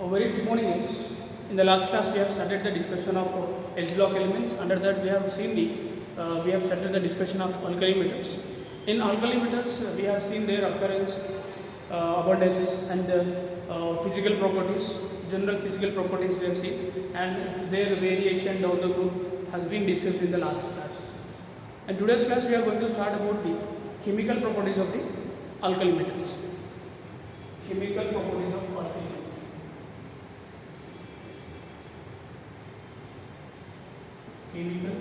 A very good morning, guys. In the last class, we have started the discussion of S-block elements. Under that, we have started the discussion of alkali metals. In alkali metals, we have seen their occurrence, abundance, and the physical properties, general physical properties we have seen, and their variation down the road has been discussed in the last class. In today's class, we are going to start about the chemical properties of the alkali metals. Chemical properties of alkali metals. Chemical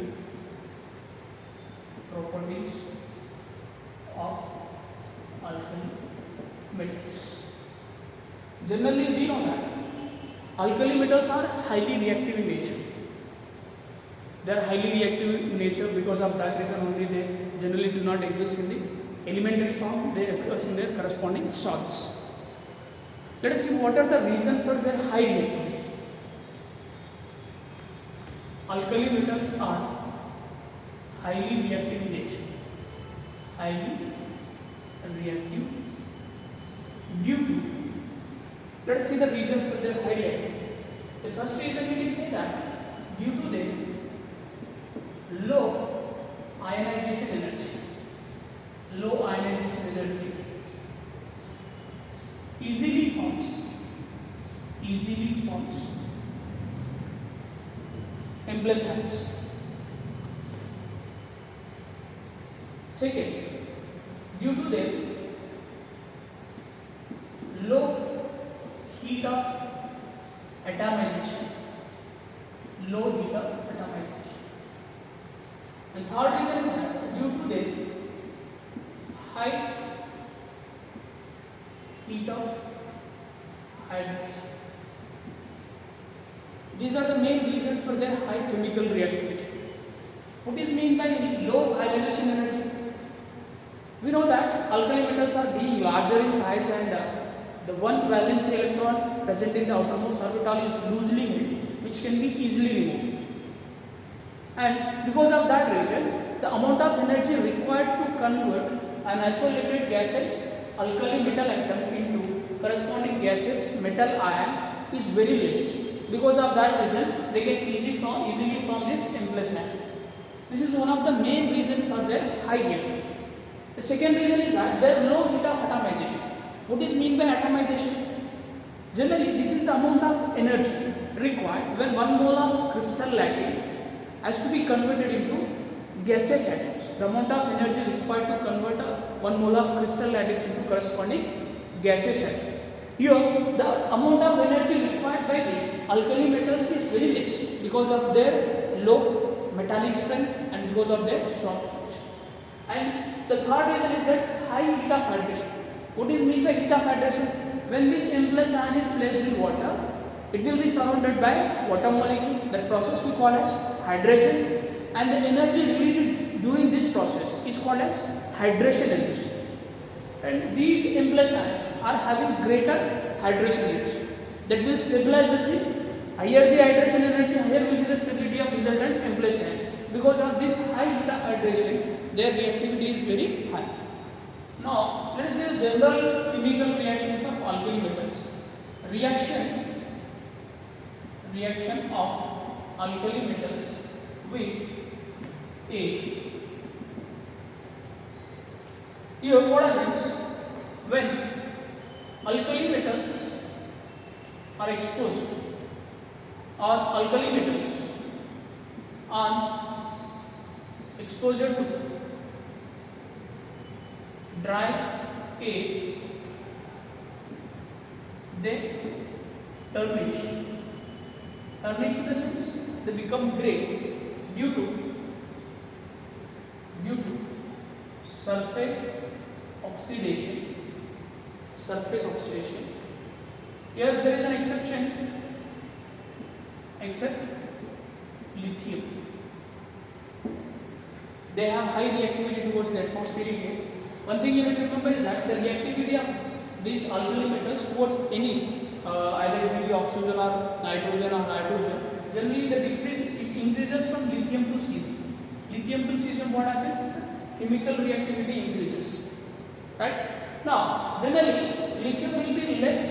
properties of alkali metals. Generally, we know that alkali metals are highly reactive in nature. They are highly reactive in nature. Because of that reason only, they generally do not exist in the elementary form. They occur in their corresponding salts. Let us see what are the reasons for their high reactivity. Alkali metals are highly reactive in nature. Highly reactive due to, let us see the reasons for their high reactivity. The first reason we can say that due to their low ionization energy. Low ionization energy easily forms M+ ions. Second, due to their low heat of atomization. Low heat of atomization. And third reason is that due to their high heat of hydration. These are the main reasons for their high chemical reactivity. What is meant by low ionization energy? We know that alkali metals are being larger in size, and the one valence electron present in the outermost orbital is loosely held, which can be easily removed. And because of that reason, the amount of energy required to convert an isolated gaseous alkali metal atom into corresponding gaseous metal ion is very less. Because of that reason, they can easily form this M+ ion. This is one of the main reasons for their high reactivity. The second reason is that their low heat of atomization. What is meant by atomization? Generally, this is the amount of energy required when 1 mole of crystal lattice has to be converted into gaseous atoms. The amount of energy required to convert 1 mole of crystal lattice into corresponding gaseous atom. Here, the amount of energy required by the alkali metals is very less because of their low metallic strength and because of their soft touch. And the third reason is that high heat of hydration. What is meant by heat of hydration? When this M+ ion is placed in water, it will be surrounded by water molecule. That process we call as hydration, and the energy released during this process is called as hydration energy. And these M+ ions are having greater hydration energy. That will stabilize the thing. Higher the hydration energy, higher will be the stability of resultant M+ ion. Because of this high heat of hydration, their reactivity is very high. Now, let us see the general chemical reactions of alkali metals. Reaction of alkali metals with a. Here, what happens when alkali metals are exposed, or alkali metals on exposure to dry air, they tarnish. Tarnish in the sense they become grey due to surface oxidation. Here there is an exception, except lithium. They have high reactivity towards the atmospheric air. One thing you need to remember is that the reactivity of these alkali metals towards any either it may be oxygen or nitrogen, generally it increases from lithium to cesium. Lithium to cesium, what happens? Chemical reactivity increases. Right? Now, generally, lithium will be less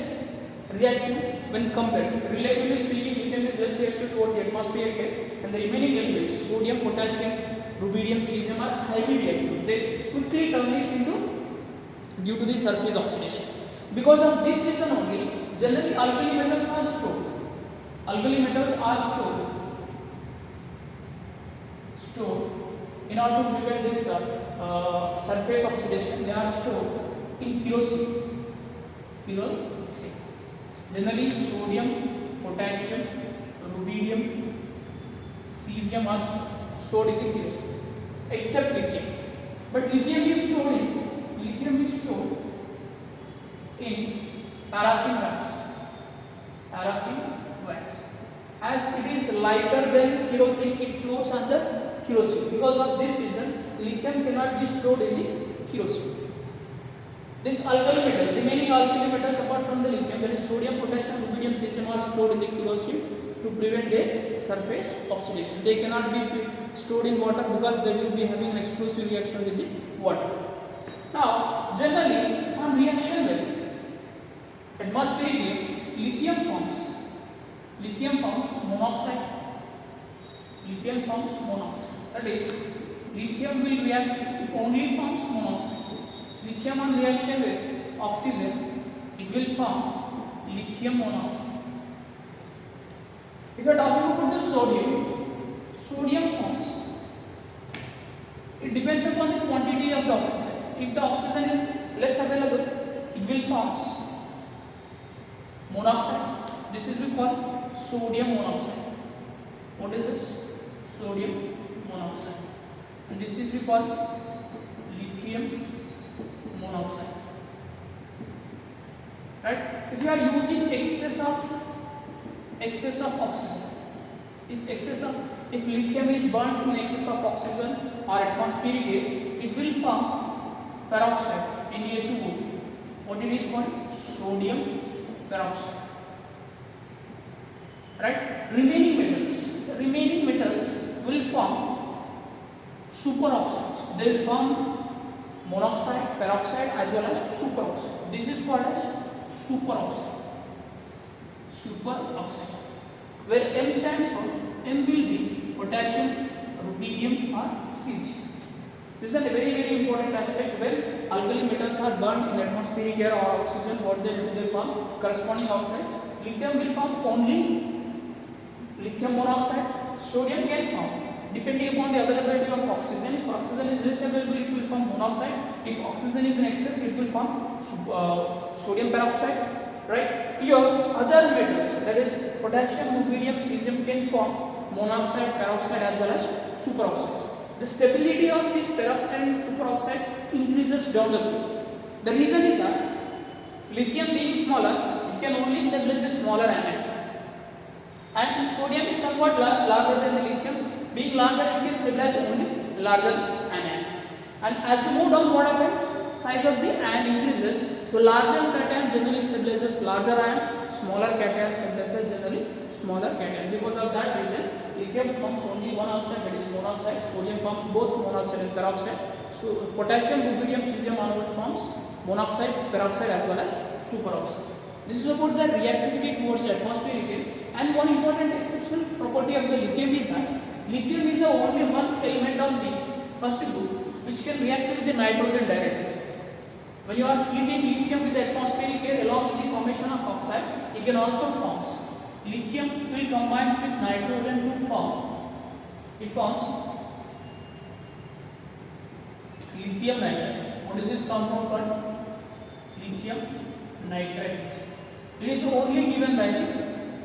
reactive when compared. Relatively speaking, lithium is less reactive toward the atmospheric air, and the remaining elements, sodium, potassium, rubidium, cesium, are highly reactive. They quickly tarnish into due to the surface oxidation. Because of this reason only, generally alkali metals are stored. Alkali metals are stored in order to prevent this surface oxidation. They are stored in kerosene. Generally, sodium, potassium, rubidium, cesium are stored in the kerosene, except lithium. But lithium is stored in paraffin wax. As it is lighter than kerosene, it floats on the kerosene. Because of this reason, lithium cannot be stored in the kerosene. This alkali metals, remaining alkali metals apart from the lithium, that is sodium, potassium, rubidium, cesium, are stored in the kerosene to prevent their surface oxidation. They cannot be stored in water because they will be having an explosive reaction with the water. Now, generally, on reaction with atmospheric air, lithium forms monoxide. That is, lithium will react, it only forms monoxide. Lithium on reaction with oxygen, it will form lithium monoxide. If you are talking about the sodium forms, it depends upon the quantity of the oxygen. If the oxygen is less available, it will form monoxide. This is we call sodium monoxide. What is this? Sodium monoxide. And this is we call lithium monoxide. Right? If you are using excess of oxygen, if lithium is burnt in excess of oxygen or atmospheric air, it will form peroxide, Na2O. What it is called? Sodium peroxide. Right? Remaining metals will form superoxides. They will form monoxide, peroxide, as well as superoxide. This is called as superoxide. Where M stands for, M will be potassium, rubidium, or cesium. This is a very important aspect. When alkali metals are burned in atmospheric air or oxygen, what they do, they form corresponding oxides. Lithium will form only lithium monoxide. Sodium can form depending upon the availability of oxygen. If oxygen is less available, it will form monoxide. If oxygen is in excess, it will form sodium peroxide. Right? Here, other metals, that is potassium, rubidium, cesium, can form monoxide, peroxide, as well as superoxides. The stability of this peroxide and superoxide increases down the road. The reason is that lithium being smaller, it can only stabilize the smaller anion. And sodium is somewhat larger than the lithium. Being larger, it can stabilize only larger anion. And as you move down, what happens? Size of the ion increases. So larger cation generally stabilizes larger ion, smaller cation stabilizes generally smaller cation. Because of that reason, lithium forms only one oxide, that is monoxide. Sodium forms both monoxide and peroxide. So potassium, rubidium, cesium onwards forms monoxide, peroxide, as well as superoxide. This is about the reactivity towards the atmospheric air. And one important exceptional property of the lithium is that lithium is the only one element of the first group which can react with the nitrogen directly. When you are heating lithium with the atmospheric air along with the formation of oxide, it can also form. Lithium will combine with nitrogen to form. It forms lithium nitrate. What is this compound called? Lithium nitrate. It is only given by the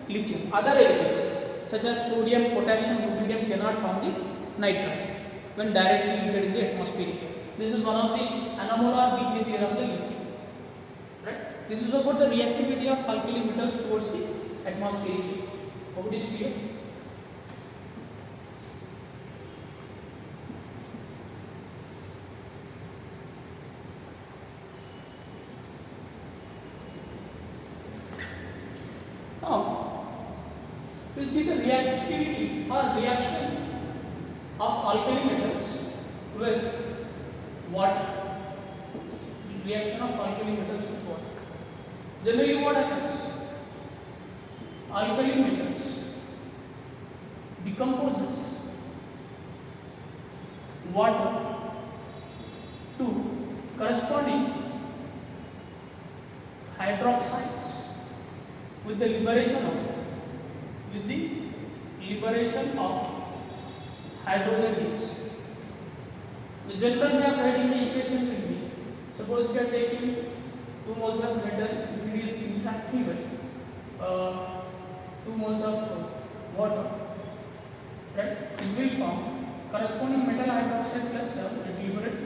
lithium. Other elements such as sodium, potassium, rubidium cannot form the nitrate when directly heated in the atmospheric air. This is one of the anomalar behavior of the lithium. Right? This is about the reactivity of alkali metals towards the atmospheric air. Hope it is clear. Now, we will see the reactivity or reaction of alkali metals with water. Reaction of alkali metals with water. Generally, what happens? alkali metals decomposes water to corresponding hydroxides with the liberation of hydrogen gas. The general way of writing the equation will be, suppose we are taking 2 moles of metal, if it is interacting with 2 moles of water, right? It will form corresponding metal hydroxide plus liberate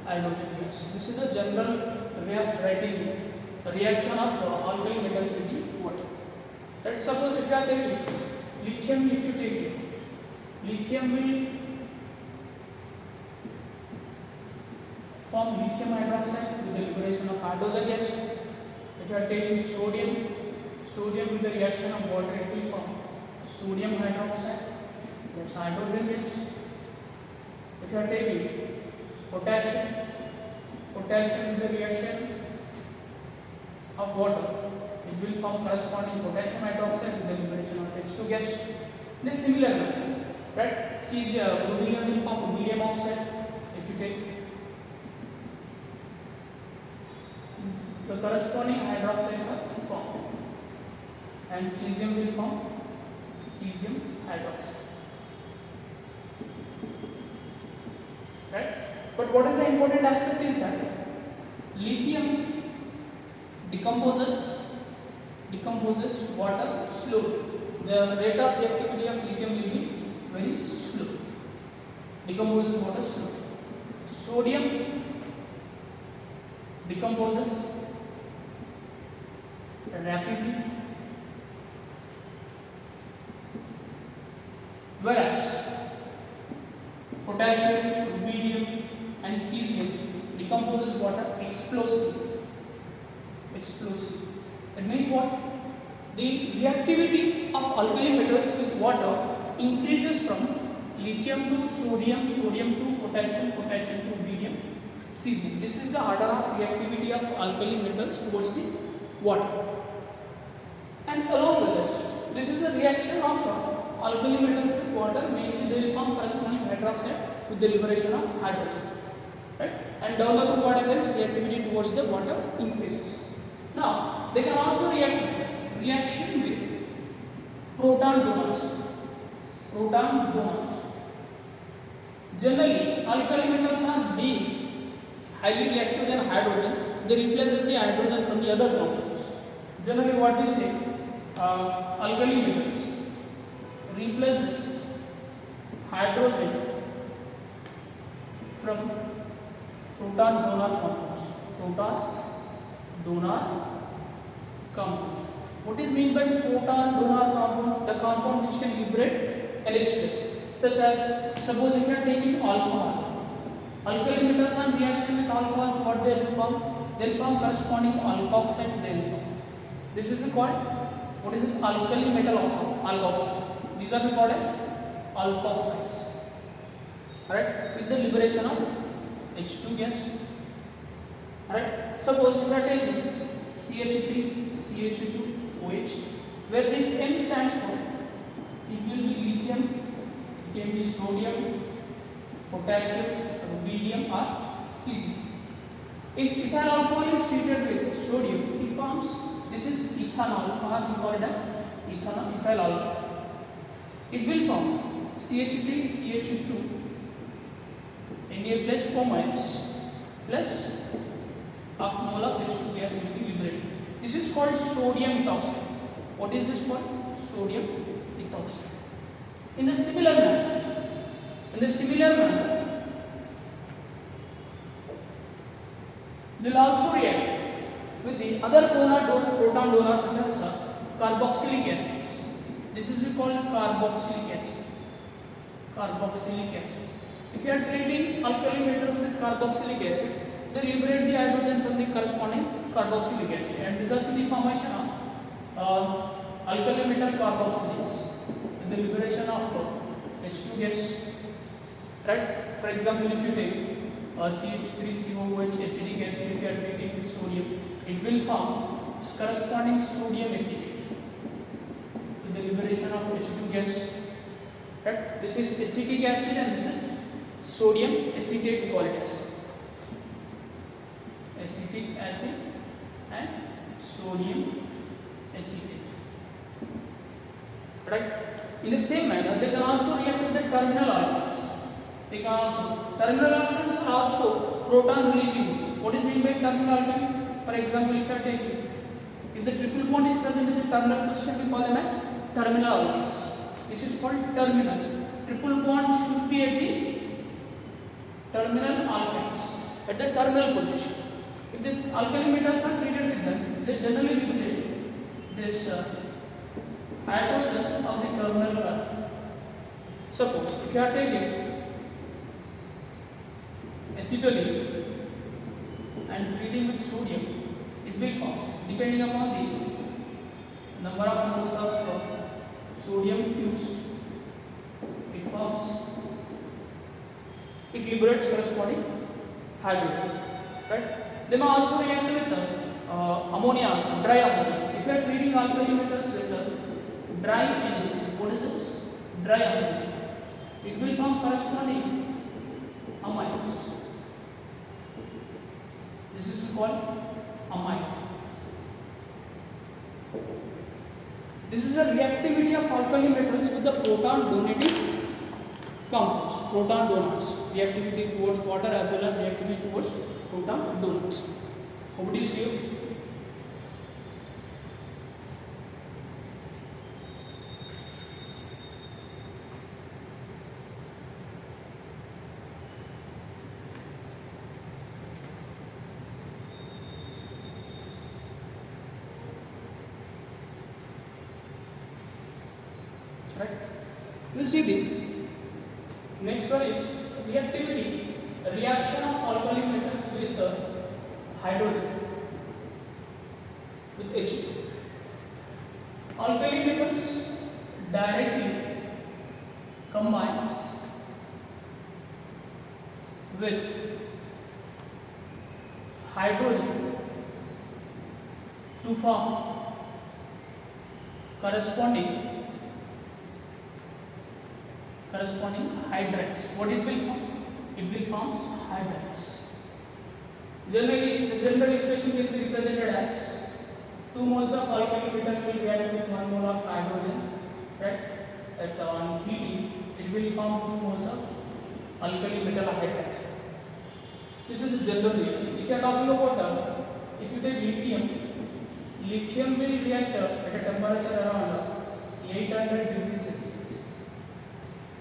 hydrogen gas. This is a general way of writing the reaction of alkali metals with the water. Right? Suppose if you are taking lithium, if you take it, lithium will form lithium hydroxide with the liberation of hydrogen gas. If you are taking sodium with the reaction of water, it will form sodium hydroxide plus hydrogen gas. If you are taking potassium with the reaction of water, it will form corresponding potassium hydroxide with the liberation of H2 gas. This similar manner, right? Rubidium will form rubidium oxide. If you take the corresponding hydroxides are formed, and cesium will form cesium hydroxide. Right? But what is the important aspect is that lithium decomposes water slowly. The rate of reactivity of lithium will be very slow. Decomposes water slowly. Sodium decomposes rapidly, whereas potassium, rubidium and cesium decomposes water explosively. That means what? The reactivity of alkali metals with water increases from lithium to sodium, sodium to potassium, potassium to rubidium, cesium. This is the order of reactivity of alkali metals towards the water. And along with this is the reaction of alkali metals with water. Mainly they will form corresponding hydroxide with the liberation of hydrogen. Right? And down the road what happens? Reactivity towards the water increases. Now they can also reaction with proton donors. Generally, alkali metals are being highly reactive than hydrogen. They replaces the hydrogen from the other compounds. Generally, what we say, alkali metals replaces hydrogen from proton donor compounds. What is meant by proton donor compound? The compound which can liberate LH+, such as, suppose if you are taking alcohol, alkali metals on reaction with alcohols, what they will form? They will form corresponding alkoxides. They will form. This is called, what is this? Alkali metal alkoxide. These are called as alkoxides. Alright, with the liberation of H2 gas. Alright, suppose if you are taking CH3, CH2, OH, where this M stands for, it will be lithium, it can be sodium, potassium, rubidium or cesium. If ethyl alcohol is treated with sodium, it forms, this is ethanol, or we call it as ethyl alcohol. It will form CH3, CH2, Na plus fomites plus half mole of H2 gas will be liberated. This is called sodium ethoxide. What is this called? Sodium ethoxide. In the similar manner, they will also react with the other proton donors such as carboxylic acids. This is called carboxylic acid. If you are treating alkali metals with carboxylic acid, they liberate the hydrogen from the corresponding carboxylic acid and results in the formation of alkali metal carboxylates with the liberation of H2 gas. Right? For example, if you take CH3COOH acidic acid, if you are treating with sodium, it will form corresponding sodium acetate the liberation of H2 gas. Right? This is acetic acid and this is sodium acetate, we call it as acetic acid and sodium acetate. Right? In the same manner, they can also react with the terminal alkenes. They can also, terminal alkenes are also proton releasing. What is meant by terminal alkene? For example, if I take, if the triple bond is present in the terminal position, we call them as terminal alkenes. This is called terminal. Triple bond should be at the terminal alkenes, at the terminal position. If these alkali metals are treated with them, they generally liberate this hydrogen of the terminal carbon. Suppose if you are taking acetylene and treating with sodium, it will form, depending upon the number of moles of sodium used, it forms, it liberates corresponding hydrogen. Right? They may also react with ammonia, also dry ammonia. If you are treating alkali metals with dry NaCl, what is this? Dry ammonia. It will form corresponding amines. This is called amine. This is the reactivity of alkali metals with the proton donating compounds, proton donors. Reactivity towards water as well as reactivity towards proton donors. Hope it is clear. Right? We will see the next one is reactivity, reaction of alkali metals with hydrogen, with H2. Alkali metals directly combines with hydrogen to form corresponding hydrates. What it will form? It will form hydrates. Generally, the general equation will be represented as 2 moles of alkali metal will react with 1 mole of hydrogen. Right? At on heating, it will form 2 moles of alkali metal hydride. This is the general reaction. If you are talking about if you take lithium will react at a temperature around 800 degrees Celsius.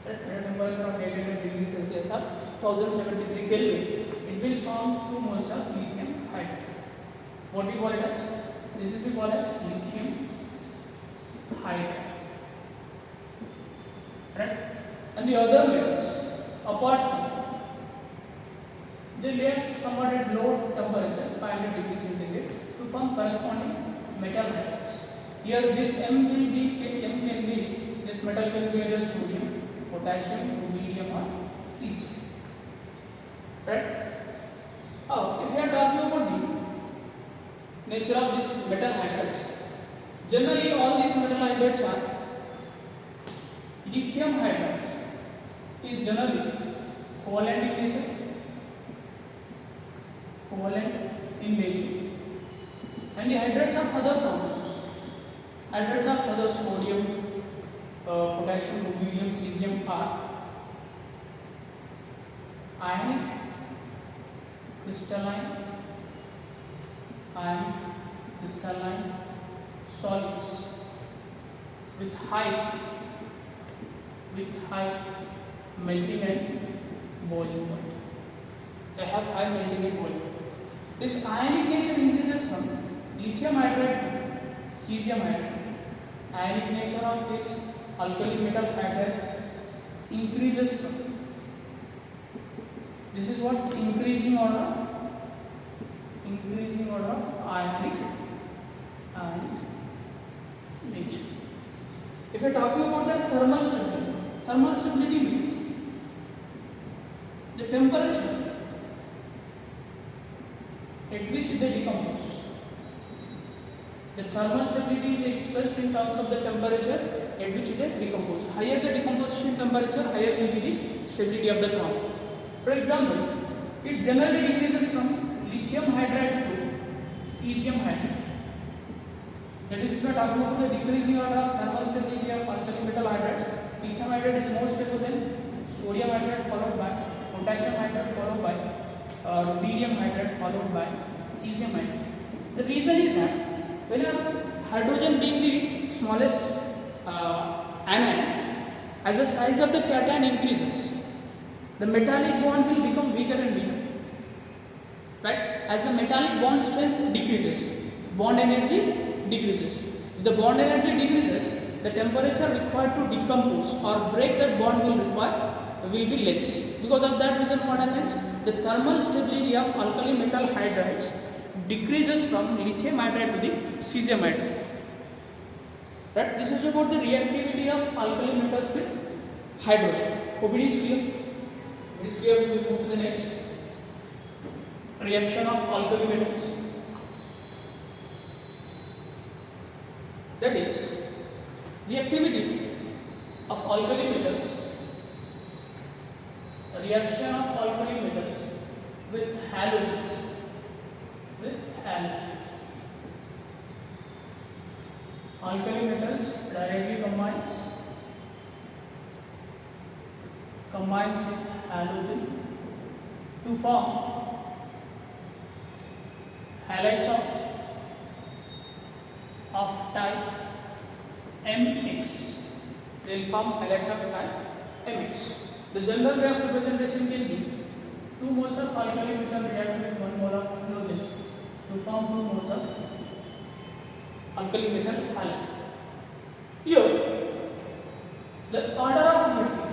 At a temperature of 800 degrees Celsius or 1073 Kelvin, it will form 2 moles of lithium hydride. What we call it as? This is we call as lithium hydride. Right? And the other metals, apart from, they react somewhat at low temperature, 500 degrees centigrade, to form corresponding metal hydrides. Here, this M can be, this metal can be either sodium, potassium, rubidium, or cesium. Right? Now, if we are talking about the nature of these metal hydrides, generally all these metal hydrides are lithium hydrides is generally covalent in nature, and the hydrides of other compounds, hydrides of other sodium, potassium, rubidium, cesium are ionic, crystalline solids with high melting and boiling point. They have high melting and boiling point. This ionic nature increases from lithium hydride to cesium hydride. Ionic nature of this alkali metal hydrides increases from. This is what increasing order of ionic nature. If you are talking about the thermal stability means the temperature at which they decompose. The thermal stability is expressed in terms of the temperature at which it is decomposed. Higher the decomposition temperature, higher will be the stability of the compound. For example, it generally decreases from lithium hydride to cesium hydride. That is, if you are talking about the decreasing order of thermal stability of alkali metal hydrides, lithium hydride is more stable than sodium hydride, followed by potassium hydride, followed by rubidium hydride, followed by cesium hydride. The reason is that when hydrogen being the smallest anion, as the size of the cation increases, the metallic bond will become weaker and weaker. Right? As the metallic bond strength decreases, bond energy decreases. If the bond energy decreases, the temperature required to decompose or break that bond will be less. Because of that reason, what happens? The thermal stability of alkali metal hydrides decreases from lithium hydride to the cesium hydride. Right? This is about the reactivity of alkali metals with hydrogen. Hope it is clear. It is clear. We will move to the next reaction of alkali metals. That is reactivity of alkali metals. Reaction of alkali metals with halogens. Alkali metals directly combines with halogen to form halides of type MX. They will form halides of type MX. The general way of representation can be 2 moles of alkali metal react with 1 mole of halogen to form 2 moles of alkali metal halide. Here, the order of reactivity,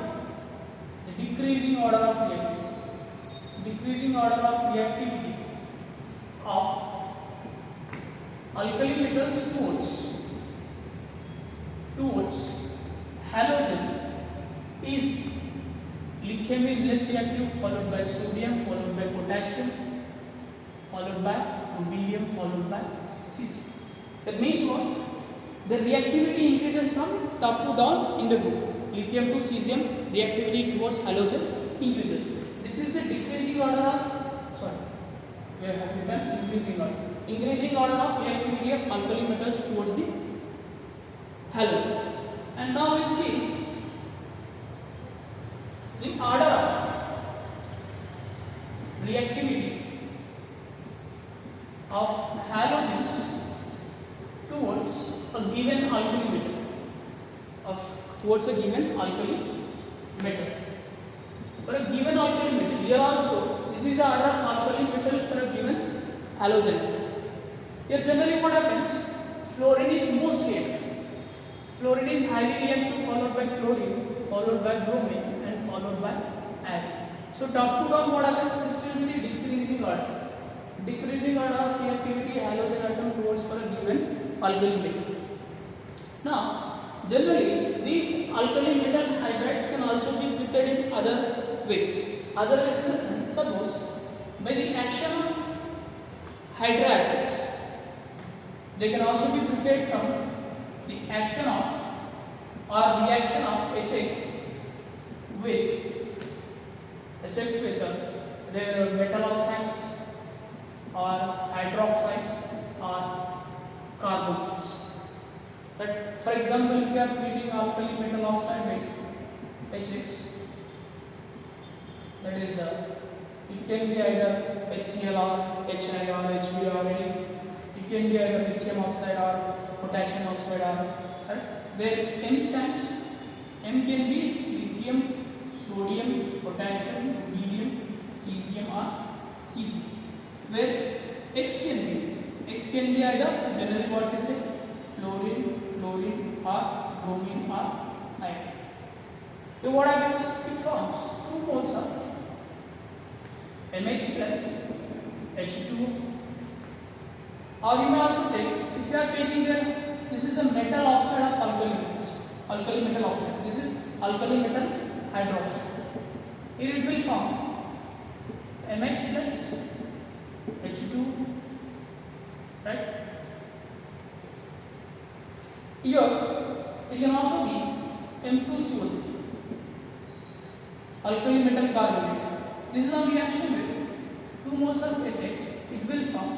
the decreasing order of reactivity of alkali metals towards halogen is lithium is less reactive, followed by sodium, followed by potassium, followed by rubidium, followed by cesium. That means what? The reactivity increases from top to down in the group. Lithium to cesium, reactivity towards halogens increases. This is the decreasing order of, we have written increasing order of reactivity of alkali metals towards the halogen. And now we'll see the order of reactivity of halogens towards a given alkali metal. Towards a given alkali metal. For a given alkali metal, here also this is the order of alkali metal for a given halogen. Here generally what happens? Fluorine is most reactive. Fluorine is highly reactive, followed by chlorine, followed by bromine, and followed by iron. So top to down what happens? This will be the decreasing order. Decreasing order of reactivity halogen atom towards for a given alkali metal. Now, generally these alkali metal hydrides can also be prepared in other ways. Other ways in the sense, suppose by the action of hydroacids, they can also be prepared from the action of or reaction of HX with their metal oxides or hydroxides or carbonates. But for example, if you are treating alkali metal oxide with HX, that is it can be either HCl or HI or HB or anything. It can be either lithium oxide or potassium oxide or where M stands, M can be lithium, sodium, potassium, rubidium, cesium or Cg. Where X can be either generally what we say fluorine, chlorine or bromine or iron. So what happens? It forms 2 moles of MX plus H2. Or you may also take, if you are taking this is a metal oxide of alkali metal oxide. This is alkali metal hydroxide. Here it will form MX plus H2, right? Here it can also be M2CO3, alkali metal carbonate. This is a reaction with 2 moles of HX. It will form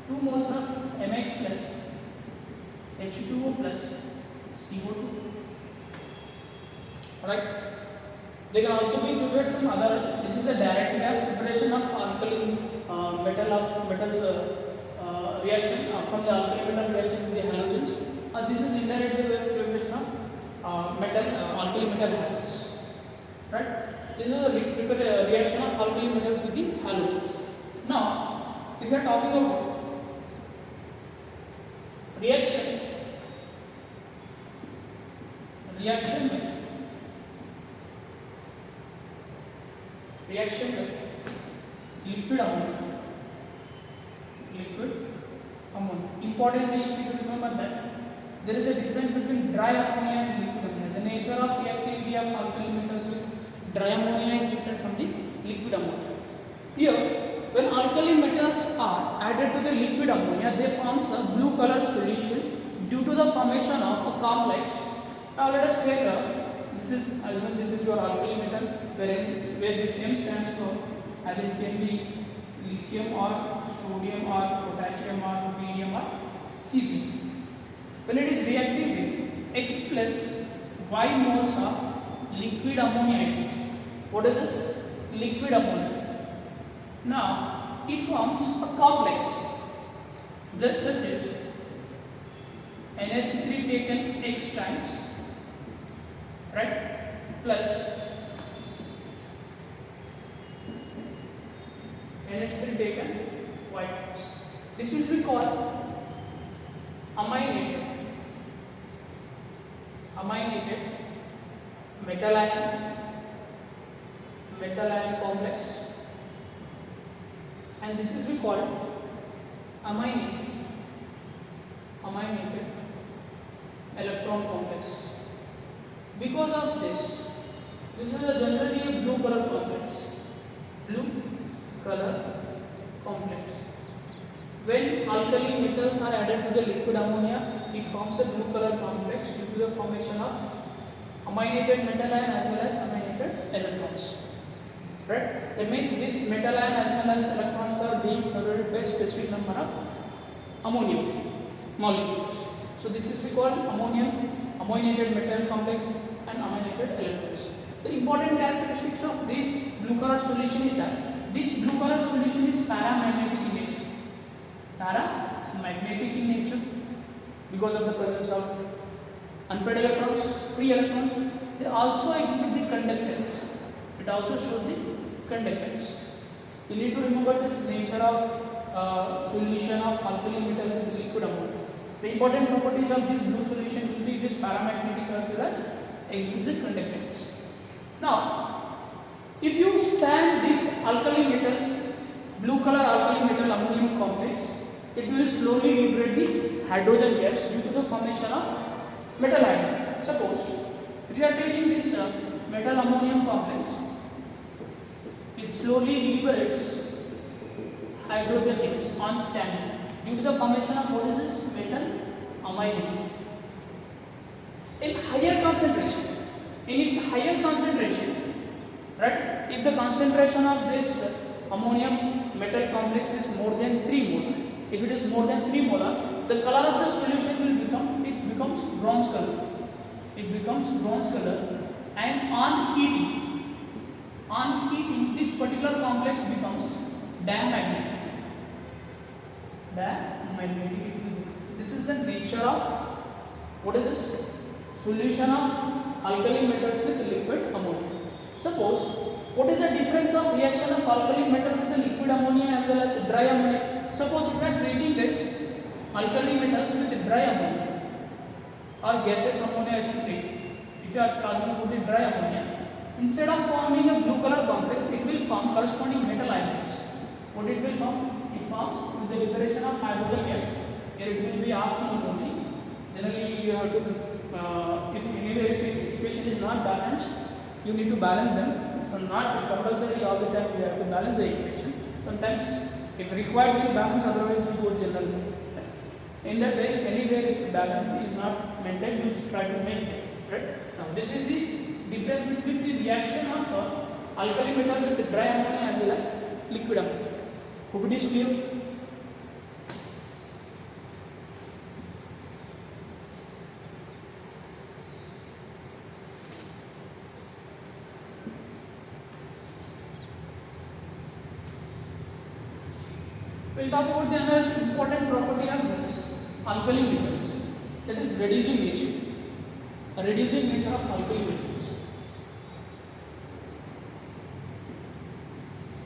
2 moles of MX plus H2O plus CO2. Alright. They can also be prepared some other. This is a direct preparation of alkali metals reaction from the alkali metal reaction with the halogens. This is indirect preparation of alkali metal halogens. Right? This is a reaction of alkali metals with the halogens. Now, if you are talking about reaction with liquid ammonia. Importantly, you need to remember that there is a difference between dry ammonia and liquid ammonia. The nature of reactivity of alkali metals with dry ammonia is different from the liquid ammonia. Here, when alkali metals are added to the liquid ammonia, they form a blue color solution due to the formation of a complex. Now let us take this is your alkali metal where this M stands for, and it can be lithium or sodium or potassium or medium or Cesium. When it is reacting with X plus Y moles of liquid ammonia, what is this? Liquid ammonia. Now it forms a complex that such as NH3 taken X times, right, plus NH3 taken Y times. This is we call amminated metal ion complex, and this is we call amminated electron complex. Because of this is a generally a blue color complex. When alkali metals are added to the liquid ammonia, it forms a blue color complex due to the formation of amminated metal ion as well as amminated electrons. Right? That means this metal ion as well as electrons are being surrounded by a specific number of ammonium molecules. So this is we call amminated metal complex and amminated electrons. The important characteristics of this blue color solution is that this blue color solution is paramagnetic in nature because of the presence of unpaired electrons, free electrons. They also exhibit the conductance. It also shows the conductance. You need to remember this nature of solution of alkali metal with liquid ammonia. The important properties of this blue solution will be this paramagnetic as well as exhibits the conductance. Now, if you stand this blue color alkali metal ammonium complex, it will slowly liberate the hydrogen gas due to the formation of metal ion. Suppose if you are taking this metal ammonium complex, it slowly liberates hydrogen gas on standing due to the formation of what is this metal amines. In its higher concentration, right? If the concentration of this ammonium metal complex is more than 3 molar, if it is more than 3 molar, the color of the solution becomes bronze color. It becomes bronze color, and on heating, this particular complex becomes diamagnetic. This is the nature of what is this? Solution of alkali metals with liquid ammonia. Suppose, what is the difference of reaction of alkali metal with the liquid ammonia as well as dry ammonia? Suppose if you are treating this alkali metals with dry ammonia or gaseous ammonia, if you are talking about the dry ammonia, instead of forming a blue color complex, it will form corresponding metal ions. What it will form? It forms with the liberation of hydrogen gas. Here it will be half molar only. Generally, you have to, if the equation is not balanced, you need to balance them. So not compulsory all the time you have to balance the equation. Sometimes if required we will balance, otherwise we go general. In that way, if anywhere if the balance is not maintained, you try to maintain. Right? Now, this is the difference between the reaction of alkali metal with dry ammonia as well as liquid ammonia. Hope it is clear. We'll talk about the another important property of this alkali metals, that is reducing nature. A reducing nature of alkali metals.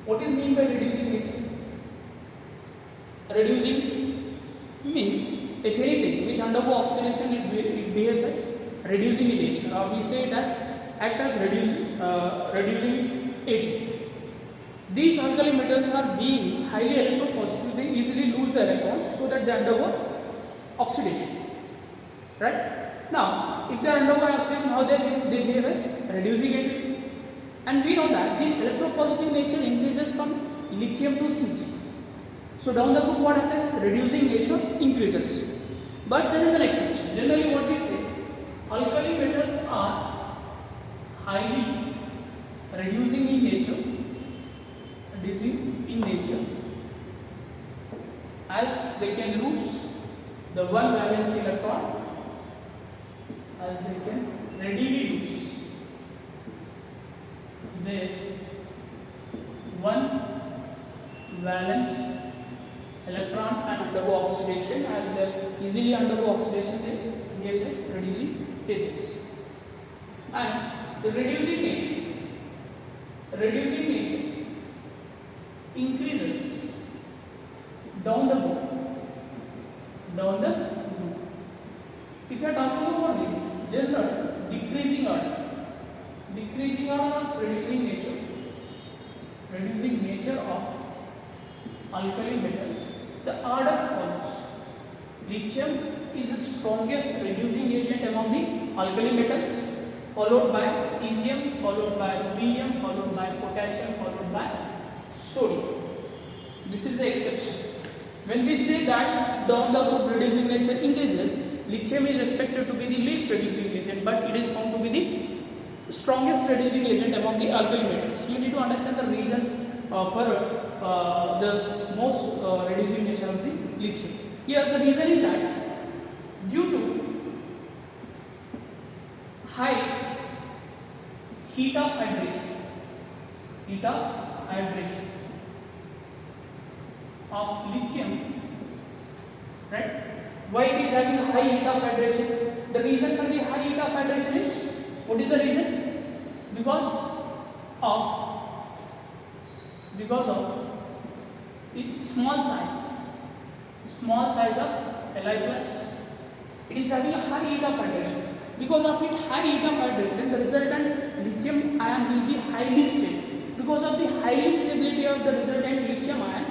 What is meant by reducing nature? Reducing means if anything which undergo oxidation it behaves as reducing in nature, or we say it as act as reducing agent. These alkali metals are being highly electropositive, they easily lose the electrons so that they undergo oxidation. Right? Now, if they undergo oxidation, how they behave as reducing agent. And we know that this electropositive nature increases from lithium to Cesium. So down the road what happens? Reducing nature increases. But there is an exception. Generally what we say, alkali metals are highly reducing in nature, as they can lose the one valence electron, as they can readily lose the one valence electron and undergo oxidation. As they easily undergo oxidation, they behave as reducing agents. And the reducing nature increases down the road. If you are talking about the general decreasing order of reducing nature of alkali metals, the order follows. Lithium is the strongest reducing agent among the alkali metals, followed by cesium, followed by rubidium, followed by potassium, followed by sodium. This is the exception. When we say that down the road reducing nature increases, lithium is expected to be the least reducing agent, but it is found to be the strongest reducing agent among the alkali metals. You need to understand the reason for the most reducing nature of the lithium. Here the reason is that due to high heat of hydration of lithium, right? Why it is having high heat of hydration? The reason for the high heat of hydration is, what is the reason? Because of its small size of Li plus. It is having a high heat of hydration. Because of its high heat of hydration, the resultant lithium ion will be highly stable. Because of the highly stability of the resultant lithium ion,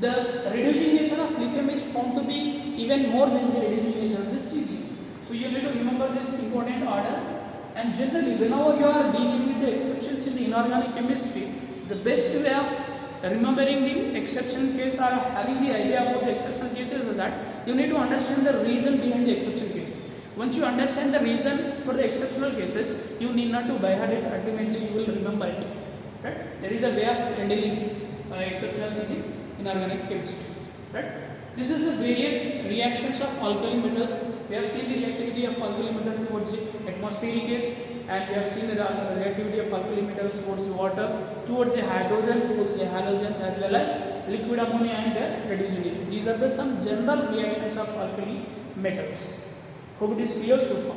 the reducing nature of lithium is found to be even more than the reducing nature of the cesium. So you need to remember this important order. And generally, whenever you are dealing with the exceptions in the inorganic chemistry, the best way of remembering the exception case or having the idea about the exception cases is that you need to understand the reason behind the exception case. Once you understand the reason for the exceptional cases, you need not to by heart it. Ultimately, you will remember it. Right? There is a way of handling exceptions in the inorganic chemistry. Right? This is the various reactions of alkali metals. We have seen the reactivity of alkali metal towards the atmospheric air, and we have seen the reactivity of alkali metals towards the water, towards the hydrogen, towards the halogens, as well as liquid ammonia and their reducing agent. These are the some general reactions of alkali metals. Hope it is clear so far.